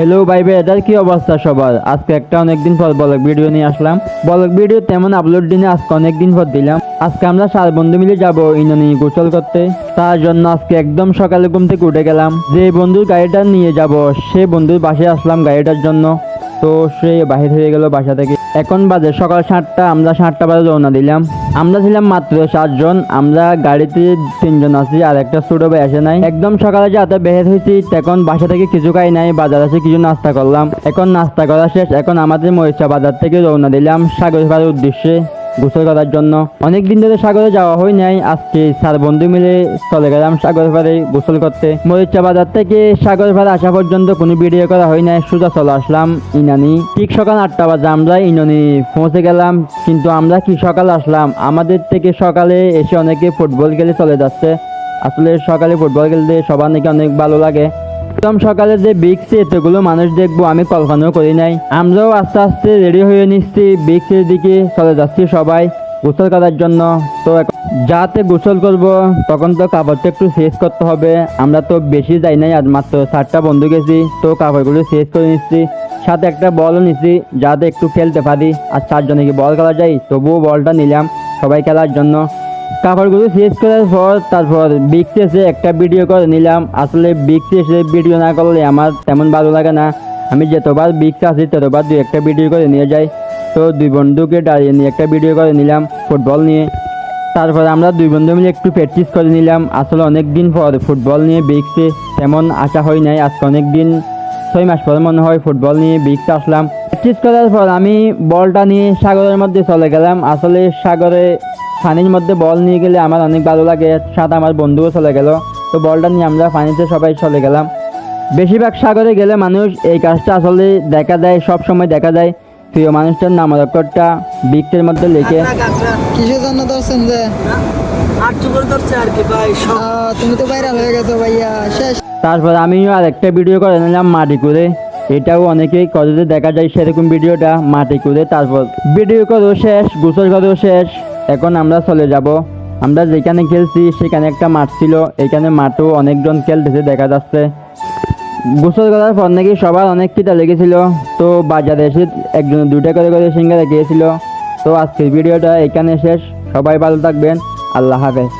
Hello ভাই brother, কি অবস্থা সবার? আজকে একটা অনেকদিন পর ব্লগ ভিডিও নিয়ে আসলাম। ব্লগ ভিডিও তেমন আপলোড দিনে আজকে অনেকদিন পর দিলাম। আজকে আমরা 4 বন্ধু মিলে যাব ইনানি গোসল করতে। তার জন্য আজকে একদম সকালে ঘুম থেকে উঠে গেলাম। যে বন্ধুর গাড়িটা নিয়ে যাব সে বন্ধুর বাসায় আসলাম গাড়িটার জন্য। তো সে বাহির হয়ে গেল বাসা থেকে। এখন বাজে সকাল 7টা, আমরা 7টা বাজে রওনা দিলাম। আমরা ছিলাম মাত্র 4 জন। আমরা গাড়িতে 3 জন আছি, আর একটা ছোট ভাই আসে নাই। একদম সকালে যাতে বের হয়েছি, এখন বাসা থেকে কিছু খাই নাই, বাজার আসে কিছু নাস্তা করলাম। এখন নাস্তা করা শেষ, এখন আমাদের মরিচা বাজার থেকে রওনা দিলাম সাগর পাড়ের উদ্দেশ্যে গোসল করার জন্য। অনেকদিন ধরে সাগরে যাওয়া হয় নাই, আজকে 4 বন্ধু মিলে চলে গেলাম সাগর পাড়ে গোসল করতে। মরিচা বাজার থেকে সাগর পাড়ে আসা পর্যন্ত কোনো ভিডিও করা হয় নাই, সোজা চলে আসলাম ইনানি। ঠিক সকাল 8টা বাজে আমরা ইনানি পৌঁছে গেলাম। কিন্তু আমরা কি সকাল আসলাম, আমাদের থেকে সকালে এসে অনেকে ফুটবল খেলে চলে যাচ্ছে। আসলে সকালে ফুটবল খেলতে সবার নাকি অনেক ভালো লাগে। একদম সকালে যে বিক্সে এতগুলো মানুষ দেখবো আমি কল্পনাও করি নাই। আমরাও আস্তে আস্তে রেডি হয়ে নিচ্ছি, বিক্সের দিকে চলে যাচ্ছি সবাই গোসল করার জন্য। তো যাতে গোসল করব তখন তো কাপড়টা একটু চেঞ্জ করতে হবে। আমরা তো বেশি যাই নাই, আর মাত্র 4টা বন্ধু গেছি, তো কাপড়গুলো চেঞ্জ করে নিচ্ছি। সাথে একটা বলও নিচ্ছি যাতে একটু খেলতে পারি। আর 4 জনে কি বল খেলা যায়, তবুও বলটা নিলাম সবাই খেলার জন্য। কাপড়গুলো চেঞ্জ করার পর তারপর বিক্সে এসে একটা ভিডিও করে নিলাম। আসলে বিক্সে এসে ভিডিও না করলে আমার তেমন ভালো লাগে না। আমি যতবার বিক্সে আসি ততবার 2-1টা ভিডিও করে নিয়ে যাই। তো 2 বন্ধুকে দাঁড়িয়ে নিয়ে একটা ভিডিও করে নিলাম ফুটবল নিয়ে। তারপর আমরা 2 বন্ধু মিলে একটু প্র্যাকটিস করে নিলাম। আসলে অনেক দিন পর ফুটবল নিয়ে বিক্সে তেমন আসা হয় নাই। আজকে অনেক দিন, 6 মাস পর মনে হয় ফুটবল নিয়ে বিক্সে আসলাম। প্র্যাকটিস করার পর আমি বলটা নিয়ে সাগরের মধ্যে চলে গেলাম। আসলে সাগরে পানির মধ্যে বল নিয়ে গেলে আমার অনেক ভালো লাগে, সাথে আমার বন্ধুও চলে গেল। তো বলটা নিয়ে আমরা পানিতে সবাই চলে গেলাম। বেশিরভাগ সাগরে গেলে মানুষ এই কাজটা আসলে দেখা যায়, সব সময় দেখা যায়। প্রিয় মানুষটার নাম অক্ষরটা বিক্সের মধ্যে লিখে। কিসের জন্য ধরছেন যে? তুমি তো ভাইরাল হয়ে গেছো ভাইয়া, শেষ। তারপর আমিও আর একটা ভিডিও করে নিলাম মাটি করে। এটাও অনেকেই কলেজে দেখা যায় সেরকম ভিডিওটা মাটি করে। তারপর ভিডিও করেও শেষ, গোসল করেও শেষ। এখন আমরা চলে যাব। আমরা যেখানে খেলছি সেখানে একটা মাঠ ছিল, এখানে মাঠও অনেকজন খেলতেছে দেখা যাচ্ছে। গোসল করার পর নাকি সবার অনেক খিদা লেগেছিল, তো বাজারে এসে একজন 2টা করে সিঙ্গারা খেয়েছিল। তো আজকের ভিডিওটা এখানে শেষ। সবাই ভালো থাকবেন, আল্লাহ হাফেজ।